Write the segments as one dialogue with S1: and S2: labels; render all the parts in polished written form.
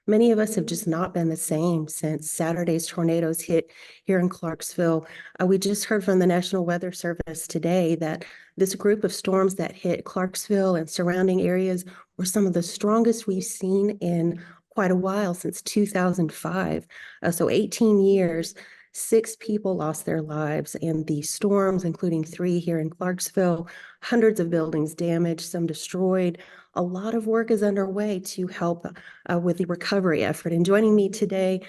S1: Many of us have just not been the same since Saturday's tornadoes hit here in Clarksville. We just heard from the National Weather Service today that this group of storms that hit Clarksville and surrounding areas were some of the strongest we've seen in quite a while, since 2005. So 18 years. 6 people lost their lives in the storms, including 3 here in Clarksville, hundreds of buildings damaged, some destroyed. A lot of work is underway to help with the recovery effort. And joining me today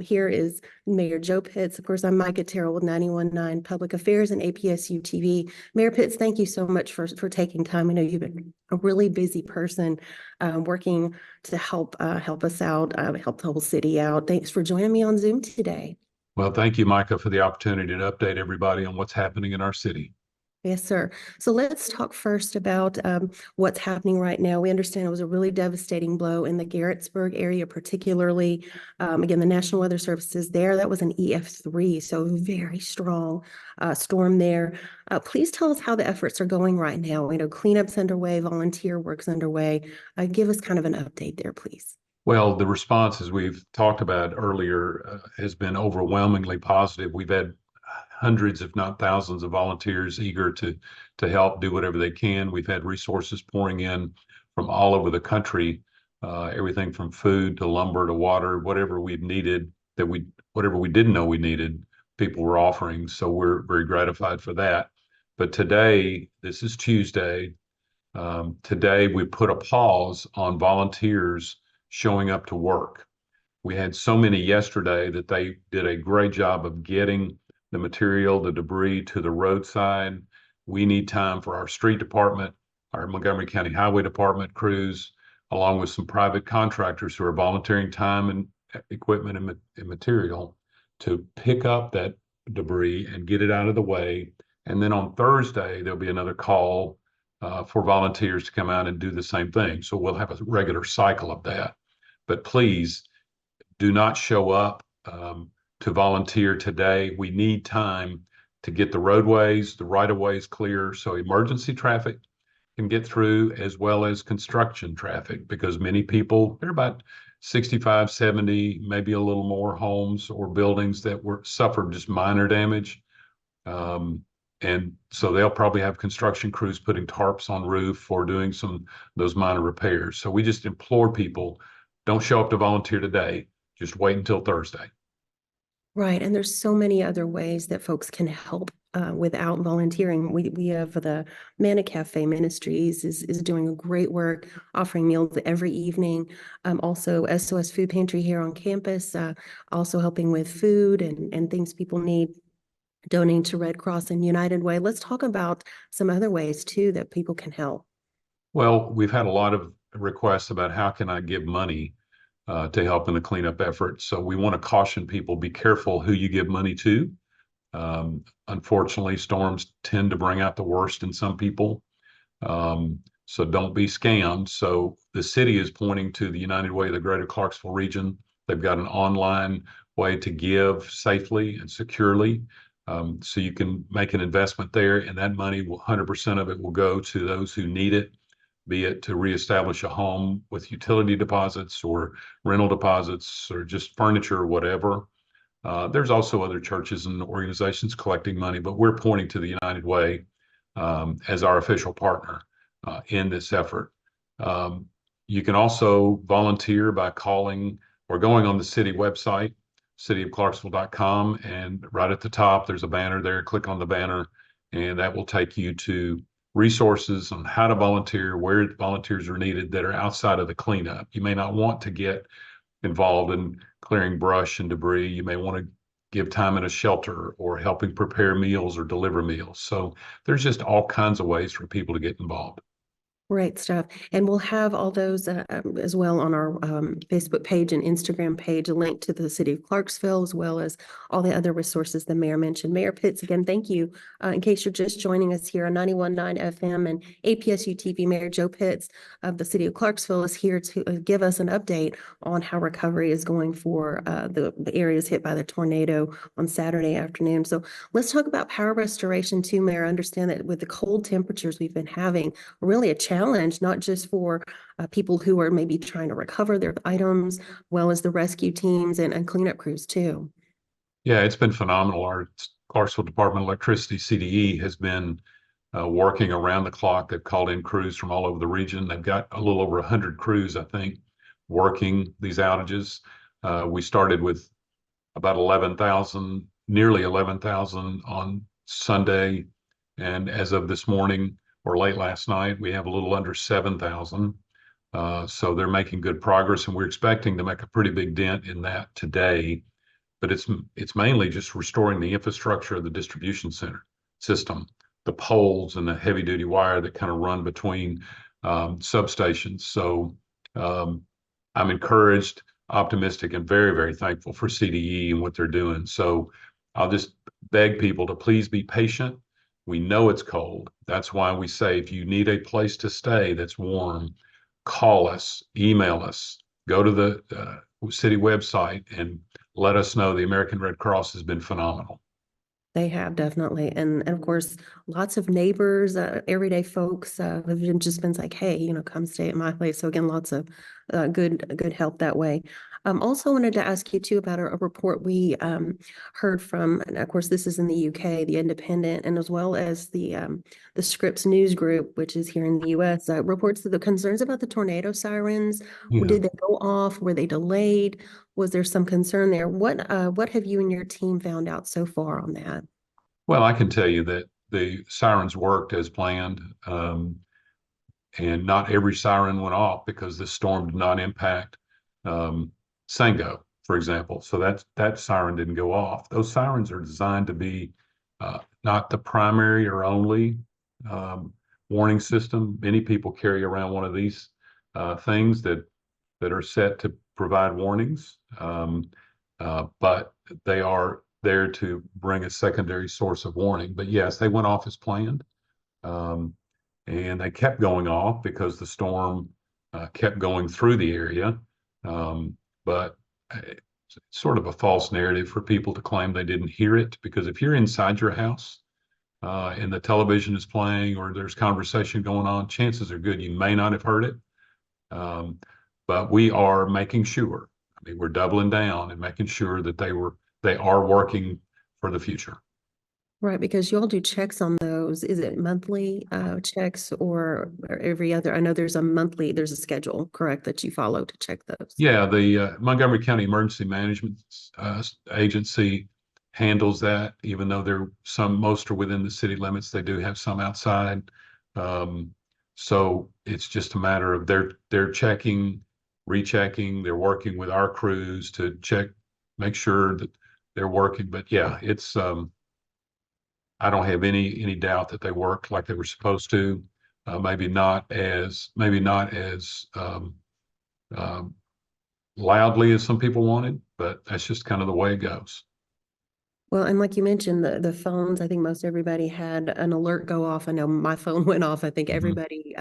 S1: here is Mayor Joe Pitts. Of course, I'm Micca Terrell with 91.9 Public Affairs and APSU-TV. Mayor Pitts, thank you so much for taking time. I know you've been a really busy person working to help us out, help the whole city out. Thanks for joining me on Zoom today.
S2: Well, thank you, Micah, for the opportunity to update everybody on what's happening in our city.
S1: Yes, sir. So let's talk first about what's happening right now. We understand it was a really devastating blow in the Garrettsburg area, particularly. Again, the National Weather Service is there. That was an EF3, so very strong storm there. Please tell us how the efforts are going right now. We know cleanup's underway, volunteer work's underway. Give us kind of an update there, please.
S2: Well, the response, as we've talked about earlier, has been overwhelmingly positive. We've had hundreds, if not thousands, of volunteers eager to help do whatever they can. We've had resources pouring in from all over the country, everything from food to lumber to water, whatever we've needed, whatever we didn't know we needed, people were offering. So we're very gratified for that. But today, this is Tuesday, today we put a pause on volunteers showing up to work. We had so many yesterday that they did a great job of getting the material, the debris to the roadside. We need time for our street department, our Montgomery County Highway Department crews, along with some private contractors who are volunteering time and equipment and material to pick up that debris and get it out of the way. And then on Thursday, there'll be another call for volunteers to come out and do the same thing. So we'll have a regular cycle of that. But please do not show up to volunteer today. We need time to get the roadways, the right-of-ways clear so emergency traffic can get through, as well as construction traffic, because many people, there are about 65, 70, maybe a little more homes or buildings that suffered just minor damage. And so they'll probably have construction crews putting tarps on roof or doing those minor repairs. So we just implore people, don't show up to volunteer today. Just wait until Thursday.
S1: Right. And there's so many other ways that folks can help without volunteering. We have the Manna Cafe Ministries is doing a great work, offering meals every evening. Also, SOS Food Pantry here on campus, also helping with food and things people need, donating to Red Cross and United Way. Let's talk about some other ways, too, that people can help.
S2: Well, we've had a lot of requests about how can I give money to help in the cleanup effort. So we want to caution people, be careful who you give money to. Unfortunately, storms tend to bring out the worst in some people. So don't be scammed. So the city is pointing to the United Way of the Greater Clarksville region. They've got an online way to give safely and securely. So you can make an investment there, and that money, 100% of it will go to those who need it, be it to reestablish a home with utility deposits or rental deposits or just furniture or whatever. There's also other churches and organizations collecting money, but we're pointing to the United Way as our official partner in this effort. You can also volunteer by calling or going on the city website, cityofclarksville.com, and right at the top, there's a banner there. Click on the banner, and that will take you to resources on how to volunteer, where volunteers are needed that are outside of the cleanup. You may not want to get involved in clearing brush and debris. You may want to give time in a shelter or helping prepare meals or deliver meals. So there's just all kinds of ways for people to get involved.
S1: Great stuff. And we'll have all those as well on our Facebook page and Instagram page, a link to the City of Clarksville, as well as all the other resources the mayor mentioned. Mayor Pitts, again, thank you. In case you're just joining us here on 91.9 FM and APSU-TV, Mayor Joe Pitts of the City of Clarksville is here to give us an update on how recovery is going for the areas hit by the tornado on Saturday afternoon. So let's talk about power restoration too, Mayor. I understand that with the cold temperatures we've been having, really a challenge challenge, not just for people who are maybe trying to recover their items, well as the rescue teams and cleanup crews too.
S2: Yeah, it's been phenomenal. Our Clarksville Department of Electricity, CDE, has been working around the clock. They've called in crews from all over the region. They've got a little over 100 crews, I think, working these outages. We started with about 11,000, nearly 11,000 on Sunday. And as of this morning or late last night, we have a little under 7,000. So they're making good progress, and we're expecting to make a pretty big dent in that today. But it's mainly just restoring the infrastructure of the distribution center system, the poles and the heavy duty wire that kind of run between substations. So I'm encouraged, optimistic, and very, very thankful for CDE and what they're doing. So I'll just beg people to please be patient. We know it's cold. That's why we say if you need a place to stay that's warm, call us, email us, go to the city website and let us know. The American Red Cross has been phenomenal.
S1: They have definitely. And of course, lots of neighbors, everyday folks have just been like, hey, come stay at my place. So again, lots of good help that way. Also wanted to ask you too about a report we heard from, and of course, this is in the UK, the Independent, and as well as the Scripps News Group, which is here in the US, reports the concerns about the tornado sirens.
S2: Yeah.
S1: Did they go off? Were they delayed? Was there some concern there? What have you and your team found out so far on that?
S2: Well, I can tell you that the sirens worked as planned, and not every siren went off because the storm did not impact Sango, for example. So that siren didn't go off. Those sirens are designed to be not the primary or only warning system. Many people carry around one of these things that are set to provide warnings, but they are there to bring a secondary source of warning. But yes, they went off as planned, and they kept going off because the storm kept going through the area. But it's sort of a false narrative for people to claim they didn't hear it, because if you're inside your house and the television is playing or there's conversation going on, chances are good you may not have heard it. But we are making sure, I mean, we're doubling down and making sure that they are working for the future.
S1: Right, because you all do checks on those. Is it monthly checks or every other? I know there's a schedule, correct, that you follow to check those.
S2: Yeah, the Montgomery County Emergency Management Agency handles that, even though most are within the city limits. They do have some outside. So it's just a matter of they're checking, rechecking, they're working with our crews to check, make sure that they're working. But yeah, it's I don't have any doubt that they worked like they were supposed to. Maybe not as loudly as some people wanted, but that's just kind of the way it goes.
S1: Well, and like you mentioned, the phones, I think most everybody had an alert go off. I know my phone went off. I think everybody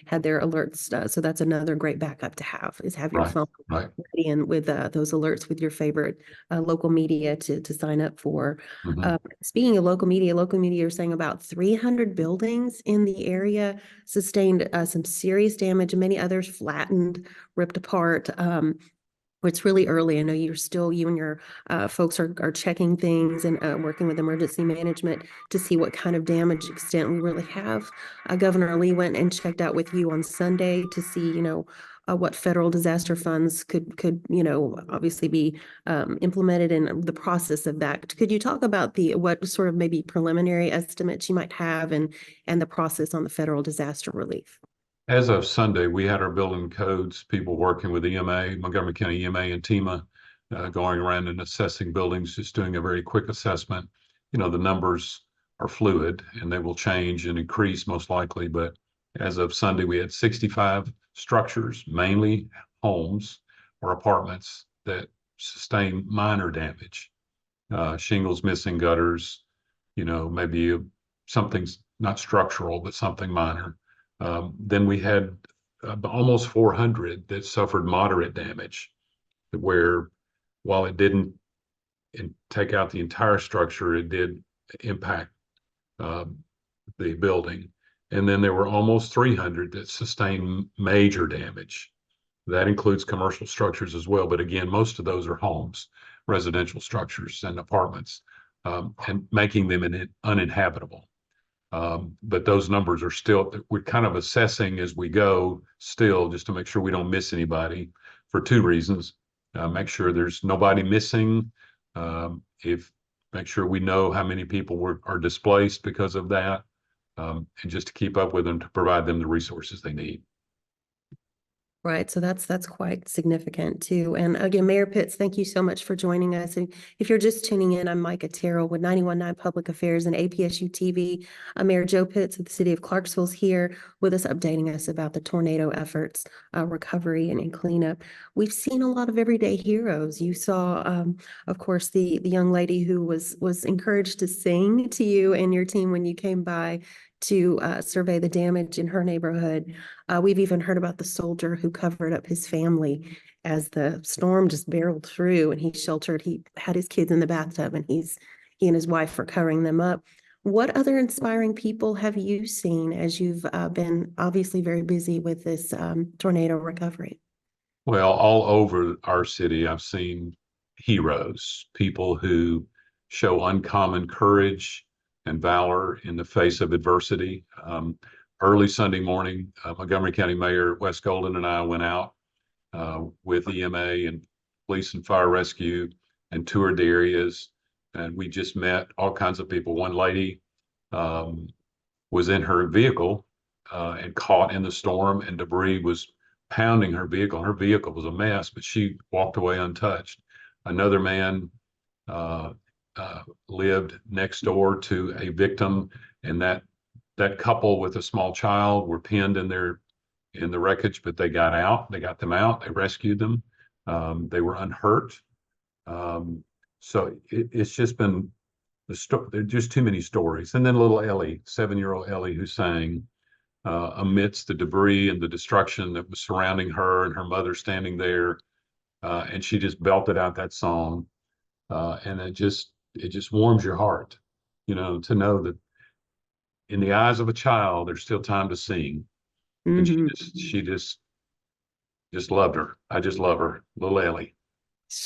S1: had their alerts. So that's another great backup to have your
S2: Right,
S1: phone
S2: right.
S1: ready and with those alerts with your favorite local media to sign up for.
S2: Mhm.
S1: Speaking of local media are saying about 300 buildings in the area sustained some serious damage, and many others flattened, ripped apart. It's really early. I know you and your folks are checking things and working with emergency management to see what kind of damage extent we really have. Governor Lee went and checked out with you on Sunday to see, what federal disaster funds could obviously be implemented in the process of that. Could you talk about what sort of maybe preliminary estimates you might have and the process on the federal disaster relief?
S2: As of Sunday, we had our building codes people working with EMA, Montgomery County EMA and TEMA, going around and assessing buildings, just doing a very quick assessment. The numbers are fluid and they will change and increase most likely. But as of Sunday, we had 65 structures, mainly homes or apartments, that sustained minor damage. Shingles missing, gutters, maybe something's not structural, but something minor. Then we had almost 400 that suffered moderate damage, where while it didn't take out the entire structure, it did impact the building. And then there were almost 300 that sustained major damage. That includes commercial structures as well. But again, most of those are homes, residential structures and apartments, and making them uninhabitable. But those numbers are still, we're kind of assessing as we go still, just to make sure we don't miss anybody for two reasons. Make sure there's nobody missing. If make sure we know how many people are displaced because of that, and just to keep up with them to provide them the resources they need.
S1: Right. So that's quite significant too. And again, Mayor Pitts, thank you so much for joining us. And if you're just tuning in, I'm Micca Terrell with 91.9 Public Affairs and APSU-TV. Mayor Joe Pitts of the City of Clarksville is here with us, updating us about the tornado efforts, recovery and cleanup. We've seen a lot of everyday heroes. You saw, of course, the young lady who was encouraged to sing to you and your team when you came by to survey the damage in her neighborhood. We've even heard about the soldier who covered up his family as the storm just barreled through, and he had his kids in the bathtub, and he and his wife are covering them up. What other inspiring people have you seen as you've been obviously very busy with this tornado recovery?
S2: Well, all over our city, I've seen heroes, people who show uncommon courage and valor in the face of adversity. Early Sunday morning, Montgomery County Mayor Wes Golden and I went out with EMA and police and fire rescue and toured the areas. And we just met all kinds of people. One lady was in her vehicle and caught in the storm, and debris was pounding her vehicle. Her vehicle was a mess, but she walked away untouched. Another man lived next door to a victim, and that couple with a small child were pinned in the wreckage, but they got out. They got them out. They rescued them. They were unhurt. So it's just been there are just too many stories. And then little Ellie, 7-year-old Ellie, who sang amidst the debris and the destruction that was surrounding her, and her mother standing there, and she just belted out that song, and it just warms your heart, to know that in the eyes of a child, there's still time to sing. And she just loved her. I just love her, little Ellie.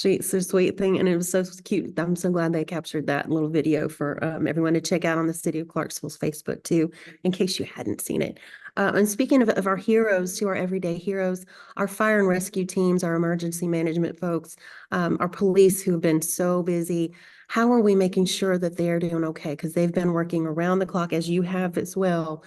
S1: It's a sweet thing, and it was so cute. I'm so glad they captured that little video for everyone to check out on the City of Clarksville's Facebook too, in case you hadn't seen it. And speaking of our heroes, to our everyday heroes, our fire and rescue teams, our emergency management folks, our police who have been so busy. How are we making sure that they're doing okay? Because they've been working around the clock, as you have as well,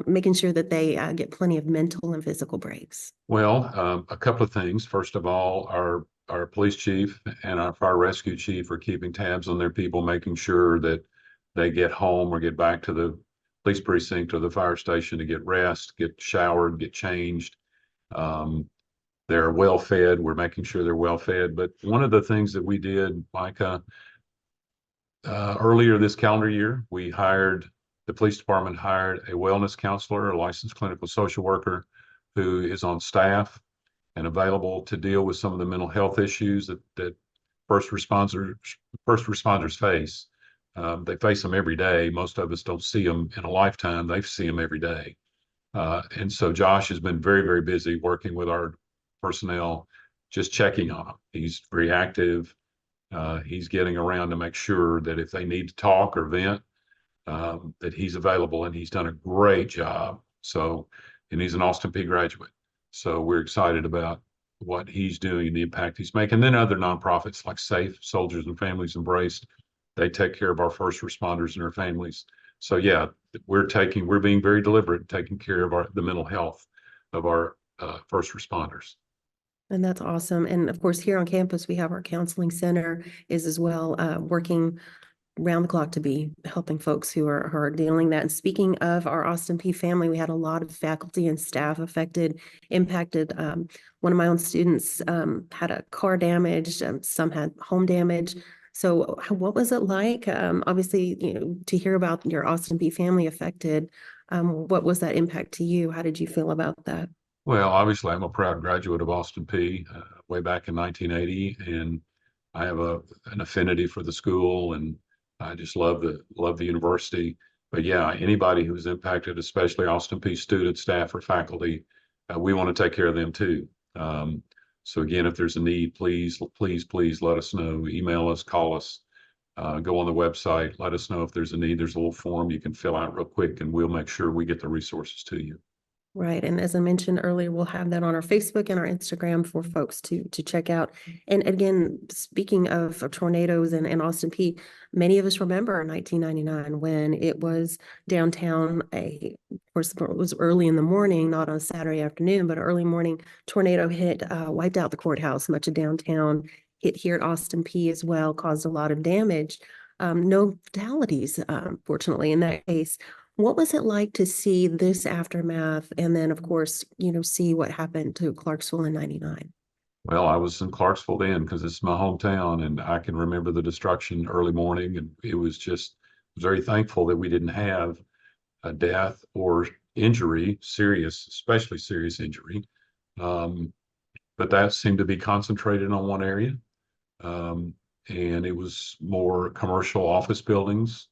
S1: making sure that they get plenty of mental and physical breaks.
S2: Well, a couple of things. First of all, our police chief and our fire rescue chief are keeping tabs on their people, making sure that they get home or get back to the police precinct or the fire station to get rest, get showered, get changed. They're well fed. We're making sure they're well fed. But one of the things that we did, Micah, earlier this calendar year, the police department hired a wellness counselor, a licensed clinical social worker who is on staff and available to deal with some of the mental health issues that first responders face. They face them every day. Most of us don't see them in a lifetime. They see them every day. And so Josh has been very, very busy working with our personnel, just checking on them. He's very active. He's getting around to make sure that if they need to talk or vent, that he's available, and he's done a great job. And he's an Austin Peay graduate. So we're excited about what he's doing and the impact he's making. And then other nonprofits like Safe Soldiers and Families Embraced, they take care of our first responders and their families. So yeah, we're being very deliberate, taking care of the mental health of our first responders.
S1: And that's awesome. And of course, here on campus, we have our counseling center is as well working round the clock to be helping folks who are dealing that. And speaking of our Austin Peay family, we had a lot of faculty and staff impacted. One of my own students had a car damage, some had home damage. So what was it like? Obviously, to hear about your Austin Peay family affected, what was that impact to you? How did you feel about that?
S2: Well, obviously, I'm a proud graduate of Austin Peay way back in 1980, and I have an affinity for the school, and I just love the university. But yeah, anybody who's impacted, especially Austin Peay students, staff, or faculty, we want to take care of them too. So again, if there's a need, please, please, please let us know. Email us, call us, go on the website. Let us know if there's a need. There's a little form you can fill out real quick, and we'll make sure we get the resources to you.
S1: Right. And as I mentioned earlier, we'll have that on our Facebook and our Instagram for folks to check out. And again, speaking of tornadoes and Austin Peay, many of us remember 1999 when it was downtown. Of course, it was early in the morning, not on a Saturday afternoon, but early morning tornado hit, wiped out the courthouse, much of downtown, hit here at Austin Peay as well, caused a lot of damage. No fatalities, fortunately, in that case. What was it like to see this aftermath and then, of course, see what happened to Clarksville in 99?
S2: Well, I was in Clarksville then because it's my hometown, and I can remember the destruction early morning, and it was just very thankful that we didn't have a death or injury, serious, especially serious injury. But that seemed to be concentrated on one area. And it was more commercial office buildings,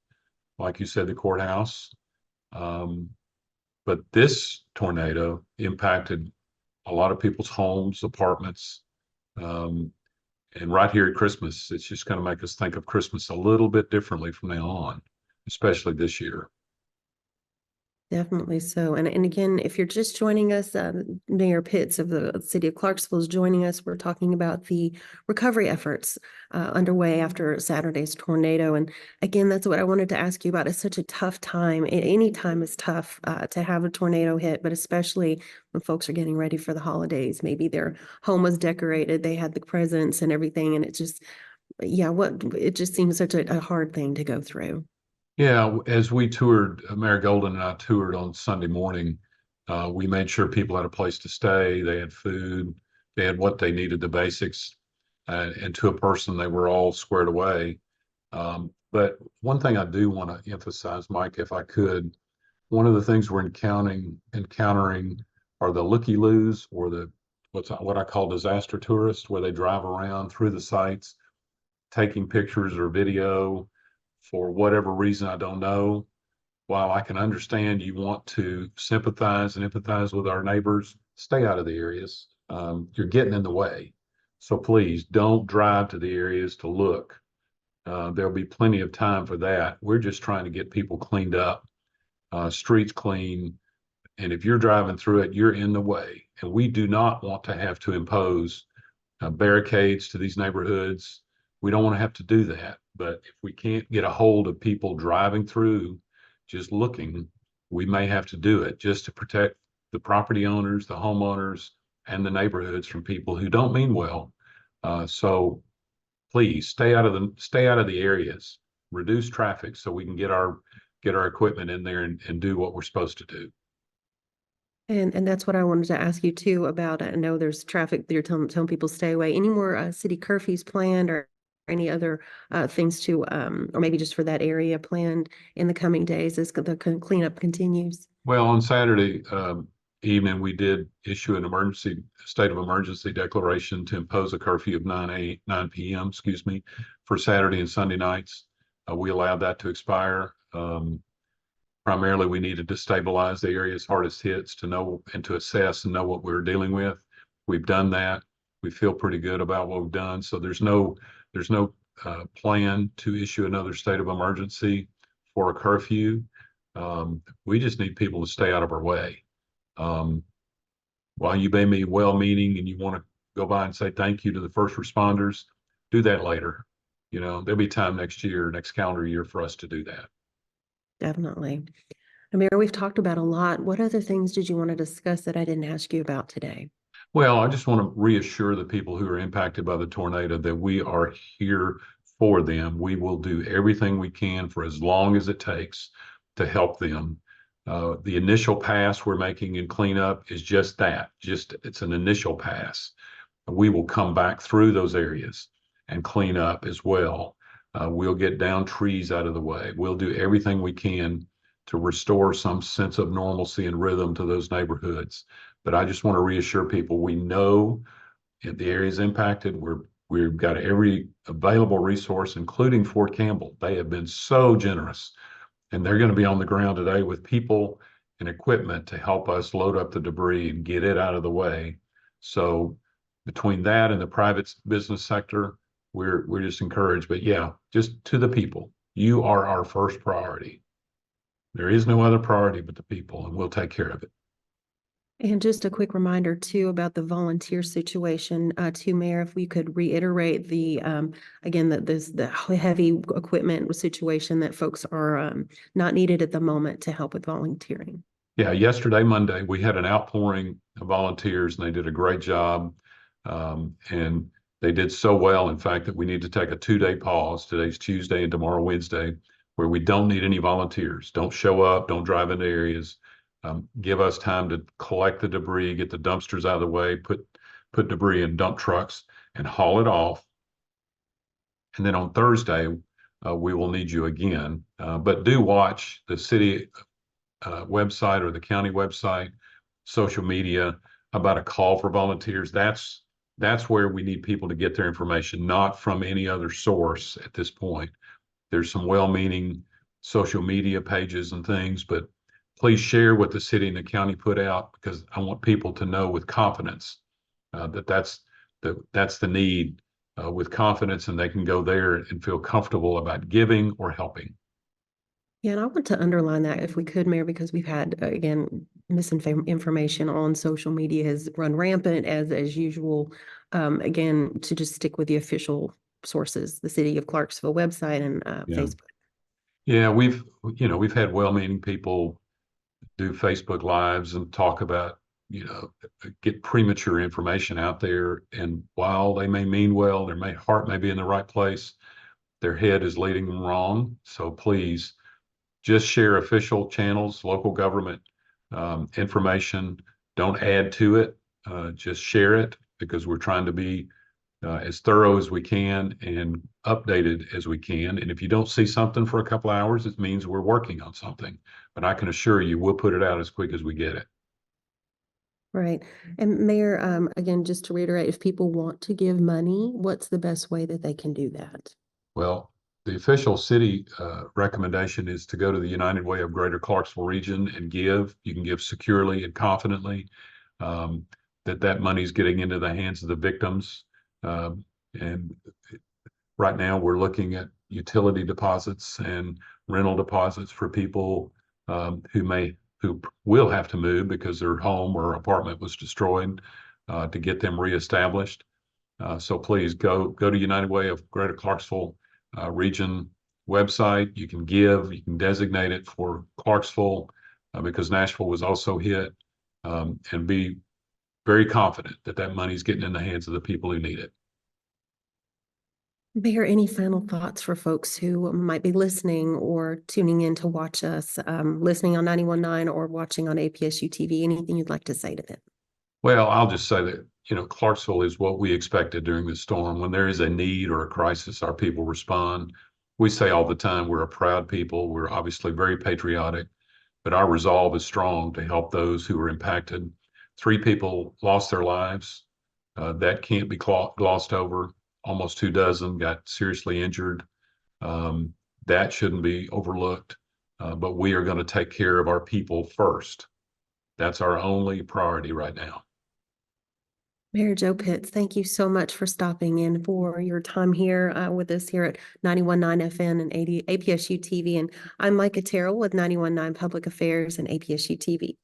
S2: like you said, the courthouse. But this tornado impacted a lot of people's homes, apartments. And right here at Christmas, it's just going to make us think of Christmas a little bit differently from now on, especially this year.
S1: Definitely so. And again, if you're just joining us, Mayor Pitts of the City of Clarksville is joining us. We're talking about the recovery efforts underway after Saturday's tornado. And again, that's what I wanted to ask you about. It's such a tough time. Any time is tough to have a tornado hit, but especially when folks are getting ready for the holidays. Maybe their home was decorated, they had the presents and everything, and it just, it just seems such a hard thing to go through.
S2: Yeah, as we toured, Mayor Golden and I toured on Sunday morning, we made sure people had a place to stay, they had food, they had what they needed, the basics, and to a person, they were all squared away. But one thing I do want to emphasize, Mike, if I could, one of the things we're encountering are the looky-loos, or what I call disaster tourists, where they drive around through the sites, taking pictures or video for whatever reason, I don't know. While I can understand you want to sympathize and empathize with our neighbors, stay out of the areas. You're getting in the way. So please don't drive to the areas to look. There'll be plenty of time for that. We're just trying to get people cleaned up, streets clean. And if you're driving through it, you're in the way. And we do not want to have to impose barricades to these neighborhoods. We don't want to have to do that. But if we can't get a hold of people driving through, just looking, we may have to do it just to protect the property owners, the homeowners, and the neighborhoods from people who don't mean well. So please stay out of the areas, reduce traffic so we can get our equipment in there and do what we're supposed to do.
S1: And that's what I wanted to ask you too about. I know there's traffic that you're telling people stay away. Any more city curfews planned or any other things to, or maybe just for that area planned in the coming days as the cleanup continues?
S2: Well, on Saturday evening, we did issue an state of emergency declaration to impose a curfew of 9 p.m., excuse me, for Saturday and Sunday nights. We allowed that to expire. Primarily, we needed to stabilize the areas hardest hits to know and to assess and know what we were dealing with. We've done that. We feel pretty good about what we've done. So there's no plan to issue another state of emergency for a curfew. We just need people to stay out of our way. While you may be well-meaning and you want to go by and say thank you to the first responders, do that later. There'll be time next calendar year for us to do that.
S1: Definitely. Amir, we've talked about a lot. What other things did you want to discuss that I didn't ask you about today?
S2: Well, I just want to reassure the people who are impacted by the tornado that we are here for them. We will do everything we can for as long as it takes to help them. The initial pass we're making in cleanup is just that. It's an initial pass. We will come back through those areas and clean up as well. We'll get down trees out of the way. We'll do everything we can to restore some sense of normalcy and rhythm to those neighborhoods. But I just want to reassure people, we know in the areas impacted, we've got every available resource, including Fort Campbell. They have been so generous And they're going to be on the ground today with people and equipment to help us load up the debris and get it out of the way. So between that and the private business sector, we're just encouraged. But yeah, just to the people, you are our first priority. There is no other priority but the people, and we'll take care of it.
S1: And just a quick reminder too about the volunteer situation, to Mayor, if we could reiterate the, again, that there's the heavy equipment situation that folks are not needed at the moment to help with volunteering.
S2: Yeah, yesterday, Monday, we had an outpouring of volunteers and they did a great job. And they did so well, in fact, that we need to take a 2-day pause. Today's Tuesday and tomorrow, Wednesday, where we don't need any volunteers. Don't show up, don't drive into areas. Give us time to collect the debris, get the dumpsters out of the way, put debris in dump trucks and haul it off. And then on Thursday, we will need you again. But do watch the city website or the county website, social media about a call for volunteers. That's where we need people to get their information, not from any other source at this point. There's some well-meaning social media pages and things, but please share what the city and the county put out, because I want people to know with confidence that's the need, with confidence, and they can go there and feel comfortable about giving or helping.
S1: Yeah, and I want to underline that if we could, Mayor, because we've had, again, misinformation on social media has run rampant as usual. Again, to just stick with the official sources, the City of Clarksville website and
S2: Yeah.
S1: Facebook.
S2: Yeah, we've had well-meaning people do Facebook Lives and talk about, get premature information out there. And while they may mean well, their heart may be in the right place, their head is leading them wrong. So please just share official channels, local government information. Don't add to it. Just share it, because we're trying to be as thorough as we can and updated as we can. And if you don't see something for a couple of hours, it means we're working on something. But I can assure you, we'll put it out as quick as we get it.
S1: Right. And Mayor, again, just to reiterate, if people want to give money, what's the best way that they can do that?
S2: Well, the official city recommendation is to go to the United Way of Greater Clarksville Region and give. You can give securely and confidently, that money is getting into the hands of the victims. And right now we're looking at utility deposits and rental deposits for people who will have to move because their home or apartment was destroyed, to get them reestablished. So please go to United Way of Greater Clarksville Region website. You can give, you can designate it for Clarksville, because Nashville was also hit, and be very confident that money is getting in the hands of the people who need it.
S1: Mayor, any final thoughts for folks who might be listening or tuning in to watch us, listening on 91.9 or watching on APSU TV? Anything you'd like to say to them?
S2: Well, I'll just say that, Clarksville is what we expected during the storm. When there is a need or a crisis, our people respond. We say all the time, we're a proud people. We're obviously very patriotic, but our resolve is strong to help those who are impacted. 3 people lost their lives. That can't be glossed over. Almost 2 dozen got seriously injured. That shouldn't be overlooked. But we are going to take care of our people first. That's our only priority right now.
S1: Mayor Joe Pitts, thank you so much for stopping in, for your time here with us here at 91.9 FM and APSU TV. And I'm Micca Terrell with 91.9 Public Affairs and APSU TV.